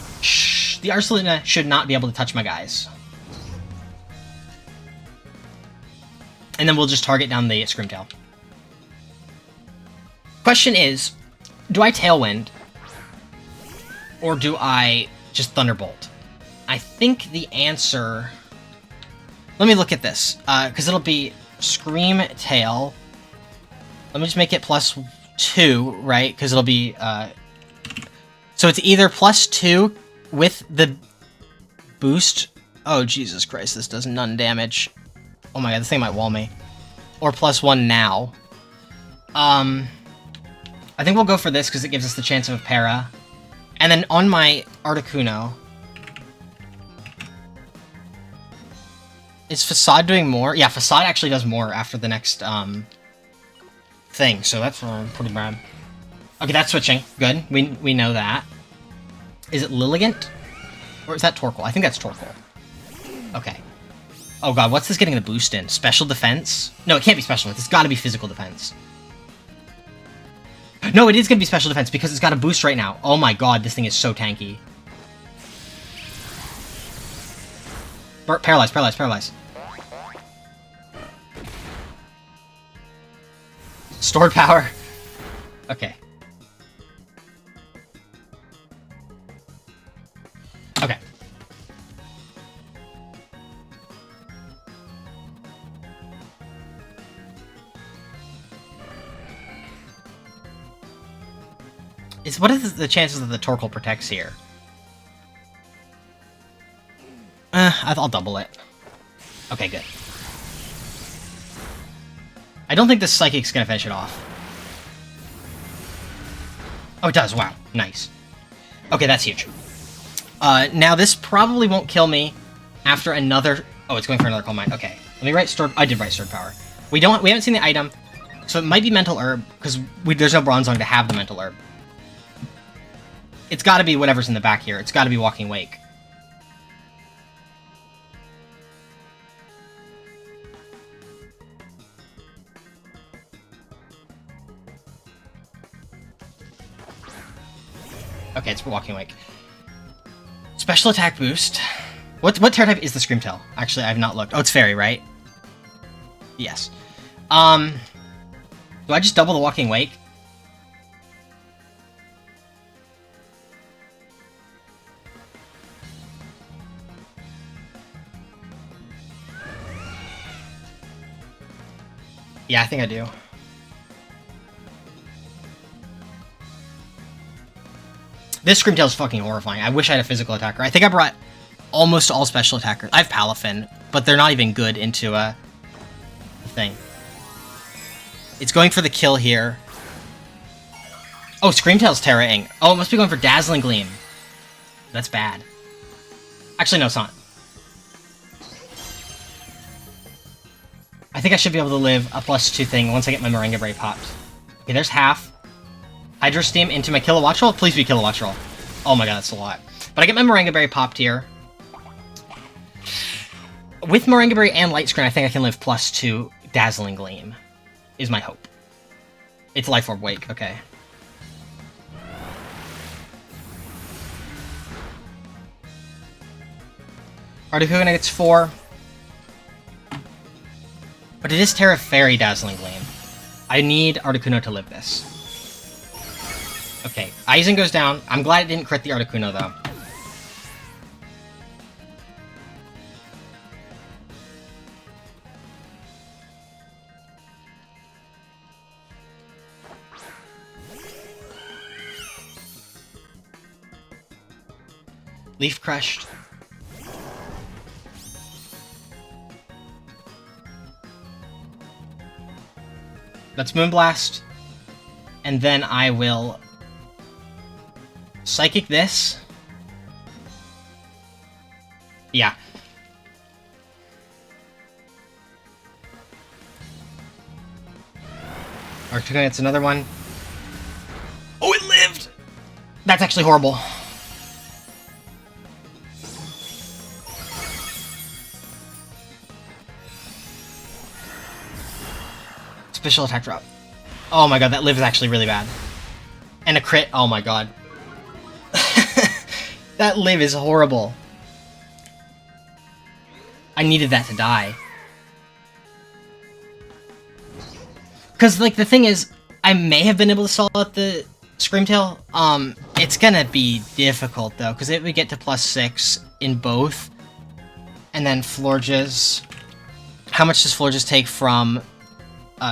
the Ursaluna should not be able to touch my guys. And then we'll just target down the Screamtail. Question is, do I Tailwind? Or do I just Thunderbolt? I think the answer... Let me look at this, because it'll be Scream Tail. Let me just make it +2, right? Because it'll be... So it's either +2 with the boost. Oh, Jesus Christ, this does none damage. Oh my god, this thing might wall me. Or +1 now. I think we'll go for this because it gives us the chance of a para. And then on my Articuno... Is Facade doing more? Yeah, Facade actually does more after the next thing, so that's pretty bad. Okay, that's switching. Good. We know that. Is it Lilligant? Or is that Torkoal? I think that's Torkoal. Okay. Oh god, what's this getting the boost in? Special defense? No, it can't be special defense. It's gotta be physical defense. No, it is gonna be special defense because it's got a boost right now. Oh my god, this thing is so tanky. Paralyze, paralyze, paralyze. Stored power. Okay. Okay. What is the chances that the Torkoal protects here? I'll double it. Okay, good. I don't think the Psychic's gonna finish it off. Oh, it does. Wow. Nice. Okay, that's huge. Now this probably won't kill me after another... Oh, it's going for another Calm Mind. Okay. Let me write Stored... I did write Stored Power. We haven't seen the item, so it might be Mental Herb, because there's no Bronzong to have the Mental Herb. It's gotta be whatever's in the back here. It's gotta be Walking Wake. Okay, it's Walking Wake. Special attack boost. What Terra type is the Screamtail? Actually, I have not looked. Oh, it's Fairy, right? Yes. Do I just double the Walking Wake? Yeah, I think I do. This Screamtail is fucking horrifying. I wish I had a physical attacker. I think I brought almost all special attackers. I have Palafin, but they're not even good into a thing. It's going for the kill here. Oh, Screamtail's Terra-ing. Oh, it must be going for Dazzling Gleam. That's bad. Actually, no, it's not. I think I should be able to live a +2 thing once I get my Moringa Berry popped. Okay, there's half. Hydro Steam into my Kilowattrel. Please be Kilowattrel. Oh my god, that's a lot. But I get my Moringa Berry popped here. With Moringa Berry and Light Screen, I think I can live +2 Dazzling Gleam. Is my hope. It's Life Orb Wake, okay. Articuno gets 4. But it is Terra Fairy Dazzling Gleam. I need Articuno to live this. Okay, Aizen goes down. I'm glad it didn't crit the Articuno, though. Leaf Crushed. Let's Moonblast. And then I will Psychic this. Articuno gets another one. Oh, it lived! That's actually horrible. Special attack drop. Oh my god, that live is actually really bad. And a crit. Oh my god. That live is horrible. I needed that to die. Because, like, the thing is, I may have been able to stall out the Screamtail. It's gonna be difficult, though, because it would get to +6 in both. And then Florges. How much does Florges take from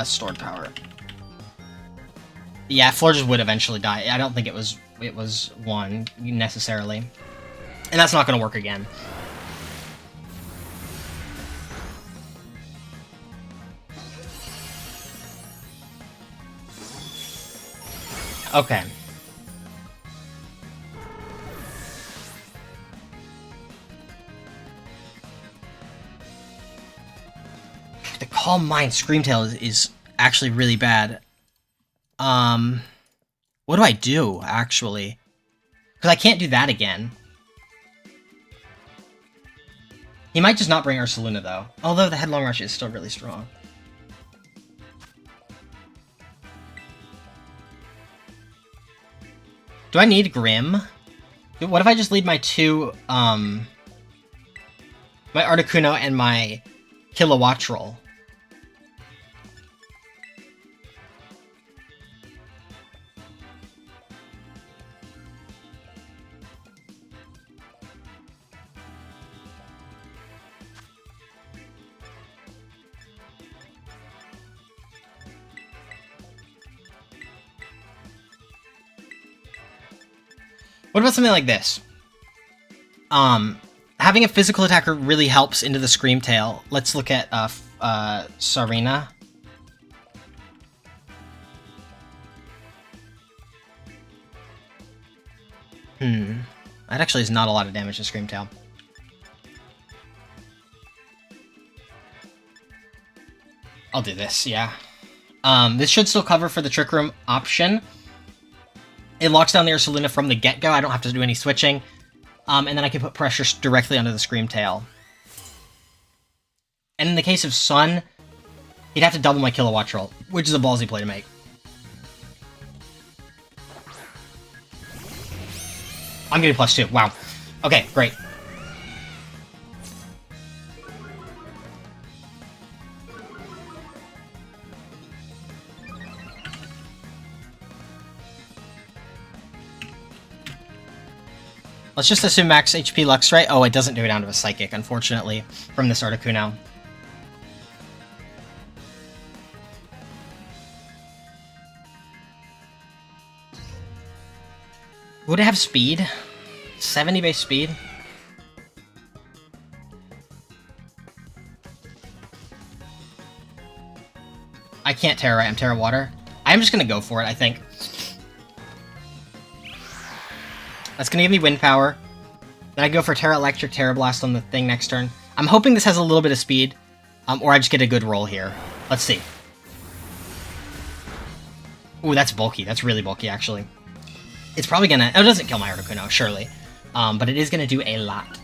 stored power? Yeah, Florges would eventually die. I don't think it was 1, necessarily. And that's not gonna work again. Okay. The Calm Mind Screamtail is actually really bad. What do I do, actually? Because I can't do that again. He might just not bring Ursaluna, though. Although the Headlong Rush is still really strong. Do I need Grim? What if I just lead my two, my Articuno and my Kilowattrel? What about something like this? Having a physical attacker really helps into the Screamtail. Let's look at, Sarina. That actually is not a lot of damage to Screamtail. I'll do this, yeah. This should still cover for the Trick Room option. It locks down the Ursaluna from the get-go. I don't have to do any switching. And then I can put pressure directly onto the Screamtail. And in the case of Sun, he'd have to double my Kilowattrel, which is a ballsy play to make. I'm getting +2. Wow. Okay, great. Let's just assume max HP Luxray. Oh, it doesn't do it down to a Psychic, unfortunately, from this Articuno. Would it have speed? 70 base speed? I can't Terra Right, I'm Terra Water. I'm just gonna go for it, I think. That's gonna give me Wind Power. Then I go for Terra Electric, Terra Blast on the thing next turn. I'm hoping this has a little bit of speed, or I just get a good roll here. Let's see. Ooh, that's bulky. That's really bulky, actually. It's probably gonna... Oh, it doesn't kill my Articuno, surely. But it is gonna do a lot.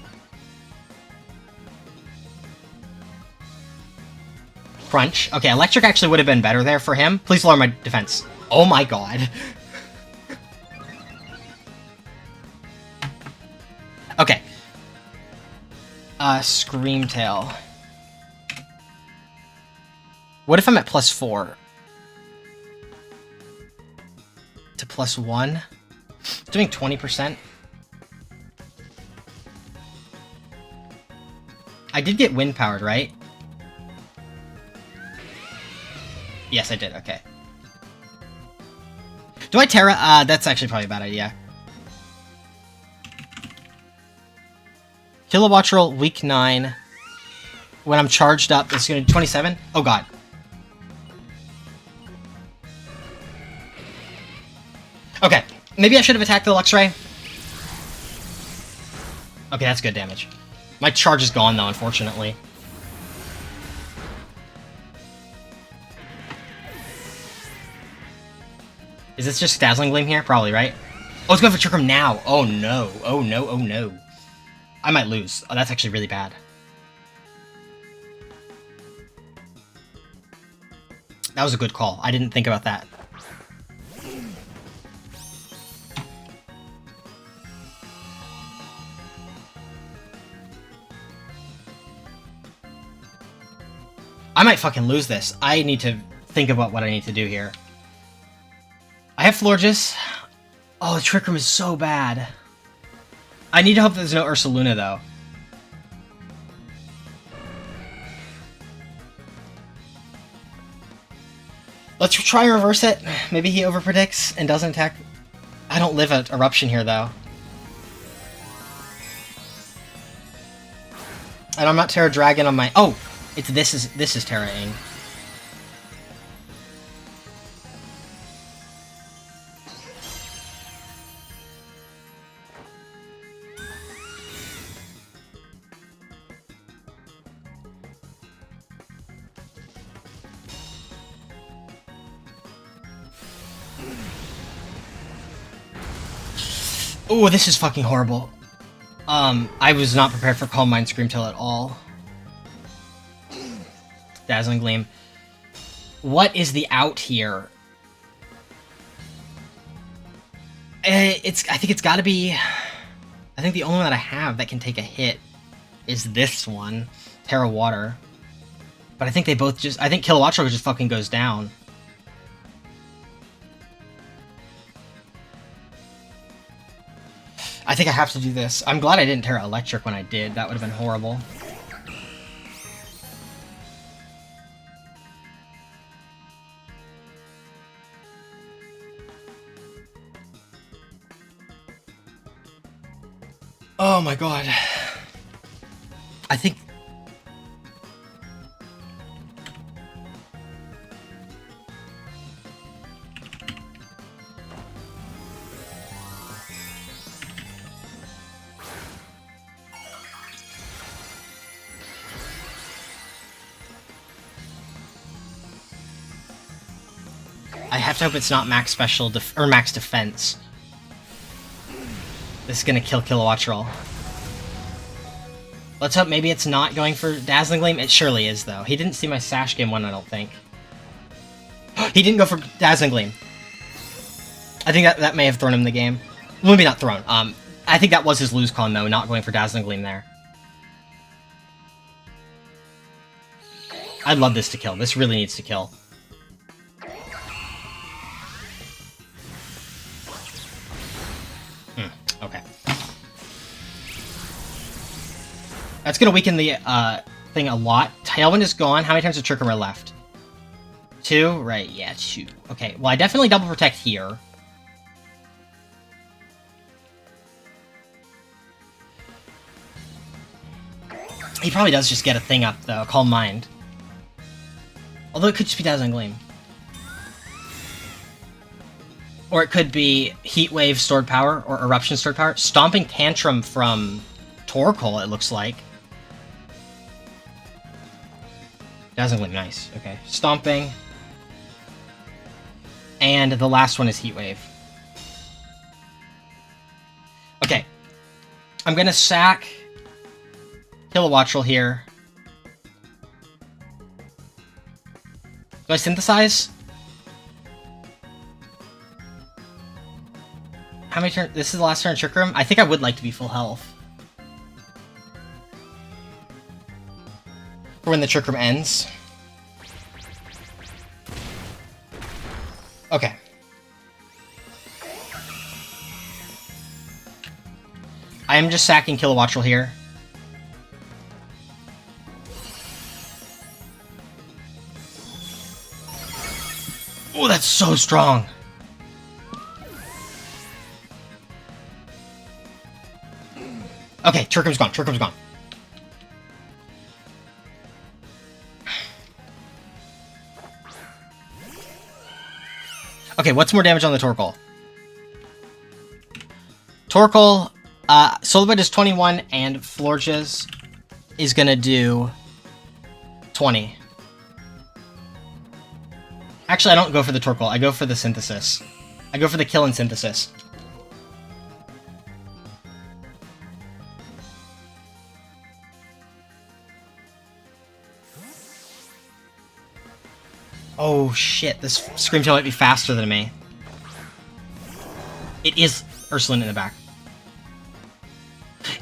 Crunch. Okay, Electric actually would have been better there for him. Please lower my defense. Oh my god. Okay. Screamtail. What if I'm at +4? To +1? It's doing 20%. I did get wind powered, right? Yes, I did, okay. Do I Terra? That's actually probably a bad idea. Kilowattrel, week 9. When I'm charged up, it's going to do 27. Oh god. Okay, maybe I should have attacked the Luxray. Okay, that's good damage. My charge is gone, though, unfortunately. Is this just Dazzling Gleam here? Probably, right? Oh, it's going for Trick Room now. Oh no. Oh no. Oh no. I might lose. Oh, that's actually really bad. That was a good call. I didn't think about that. I might fucking lose this. I need to think about what I need to do here. I have Florges. Oh, the Trick Room is so bad. I need to hope there's no Ursaluna, though. Let's try and reverse it. Maybe he overpredicts and doesn't attack. I don't live an Eruption here, though. And I'm not Terra Dragon on my... Oh! This is Terra-ing. Oh, this is fucking horrible. I was not prepared for Calm Mind Screamtail at all. Dazzling Gleam. What is the out here? I think it's gotta be... I think the only one that I have that can take a hit is this one. Terra Water. But I think they both just... I think Kilowattrel just fucking goes down. I think I have to do this. I'm glad I didn't Terra Electric when I did. That would have been horrible. Oh my god. I think... I have to hope it's not max special or max defense. This is gonna kill Kilowattrel. Let's hope maybe it's not going for Dazzling Gleam. It surely is, though. He didn't see my Sash game 1, I don't think. He didn't go for Dazzling Gleam. I think that may have thrown him the game. Well, maybe not thrown. I think that was his lose con, though, not going for Dazzling Gleam there. I'd love this to kill. This really needs to kill. Okay. That's gonna weaken the thing a lot. Tailwind is gone. How many times does Trick Room left? 2? Right, yeah, 2. Okay, well I definitely double protect here. He probably does just get a thing up though, Calm Mind. Although it could just be Dazzling Gleam. Or it could be Heat Wave Stored Power, or Eruption Stored Power. Stomping Tantrum from Torkoal, it looks like. Dazzling Gleam, nice. Okay, Stomping. And the last one is Heat Wave. Okay. I'm gonna sack Kilowattrel here. Do I Synthesize? How many turns? This is the last turn of Trick Room? I think I would like to be full health. For when the Trick Room ends. Okay. I am just sacking Kilowattrel here. Oh, that's so strong! Okay, Trick Room's gone. Trick Room's gone. Okay, what's more damage on the Torkoal? Torkoal, Solar Blade is 21, and Florges is gonna do 20. Actually, I don't go for the Torkoal. I go for the Synthesis. I go for the kill and synthesis. Oh shit, this Screamtail might be faster than me. It is Ursulin in the back.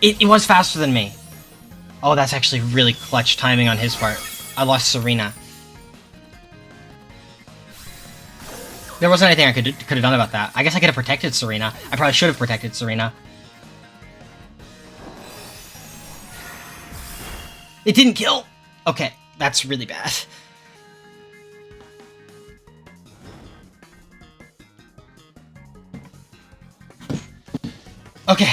It was faster than me. Oh, that's actually really clutch timing on his part. I lost Serena. There wasn't anything I could have done about that. I guess I could have protected Serena. I probably should have protected Serena. It didn't kill! Okay, that's really bad. Okay.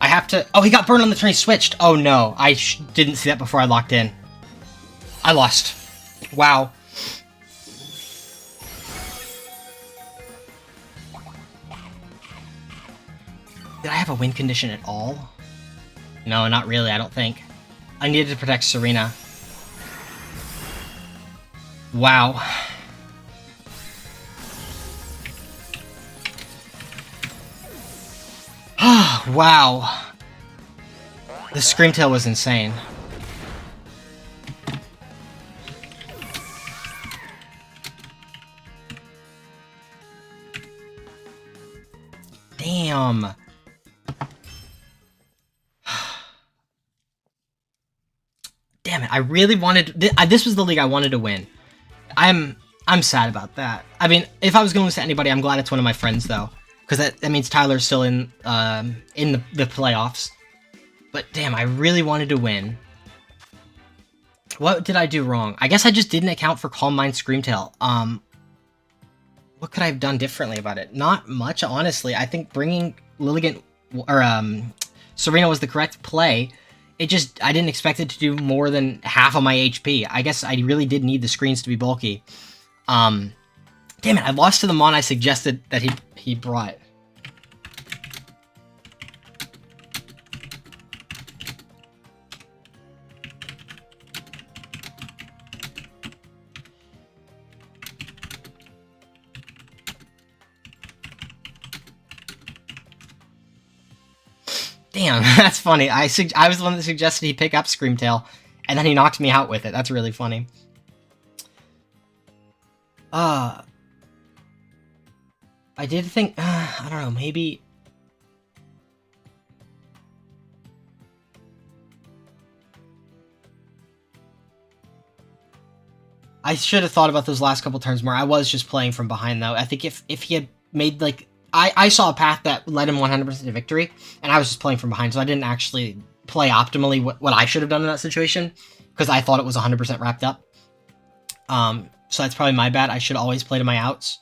I have to... Oh, he got burned on the turn. He switched. Oh, no. I didn't see that before I locked in. I lost. Wow. Did I have a win condition at all? No, not really, I don't think. I needed to protect Serena. Wow. Wow. The Screamtail was insane. Damn. Damn it, I really wanted... This was the league I wanted to win. I'm sad about that. I mean, if I was going to lose to anybody, I'm glad it's one of my friends, though. Because that means Tyler's still in the playoffs. But damn, I really wanted to win. What did I do wrong? I guess I just didn't account for Calm Mind Screamtail. What could I have done differently about it? Not much, honestly. I think bringing Lilligant or Serena was the correct play. It just, I didn't expect it to do more than half of my HP. I guess I really did need the screens to be bulky. Damn it, I lost to the Mon I suggested that he brought. Damn, that's funny. I was the one that suggested he pick up Screamtail, and then he knocked me out with it. That's really funny. I did think... I don't know, maybe... I should have thought about those last couple turns more. I was just playing from behind, though. I think if he had made, like... I saw a path that led him 100% to victory, and I was just playing from behind, so I didn't actually play optimally what I should have done in that situation, because I thought it was 100% wrapped up. So that's probably my bad. I should always play to my outs.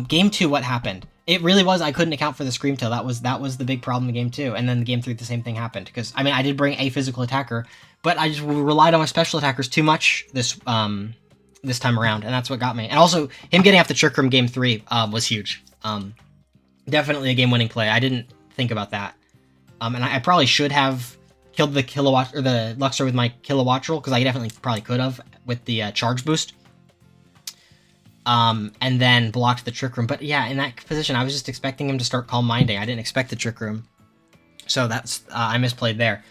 Game 2, what happened? It really was, I couldn't account for the Screamtail. That was the big problem in Game 2, and then in Game 3, the same thing happened, because, I mean, I did bring a physical attacker, but I just relied on my special attackers too much this time around, and that's what got me. And also, him getting off the Trick Room Game 3 was huge. Definitely a game-winning play. I didn't think about that. And I probably should have killed the Kilowatt or the Luxor with my Kilowattrel, because I definitely probably could have with the charge boost. And then blocked the Trick Room. But yeah, in that position, I was just expecting him to start Calm Minding. I didn't expect the Trick Room. So that's I misplayed there.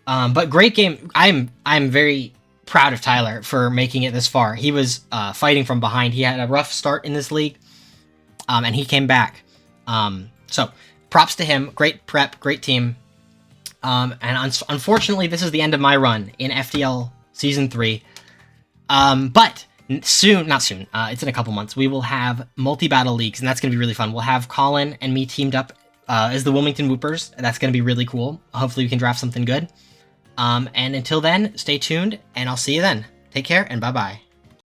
But great game. I'm very proud of Tyler for making it this far. He was fighting from behind. He had a rough start in this league. And he came back. So, props to him. Great prep, great team. And unfortunately, this is the end of my run in FDL Season 3. But soon, not soon, it's in a couple months, we will have multi-battle leagues, and that's going to be really fun. We'll have Colin and me teamed up as the Wilmington Whoopers. That's going to be really cool. Hopefully we can draft something good. And until then, stay tuned, and I'll see you then. Take care, and bye-bye.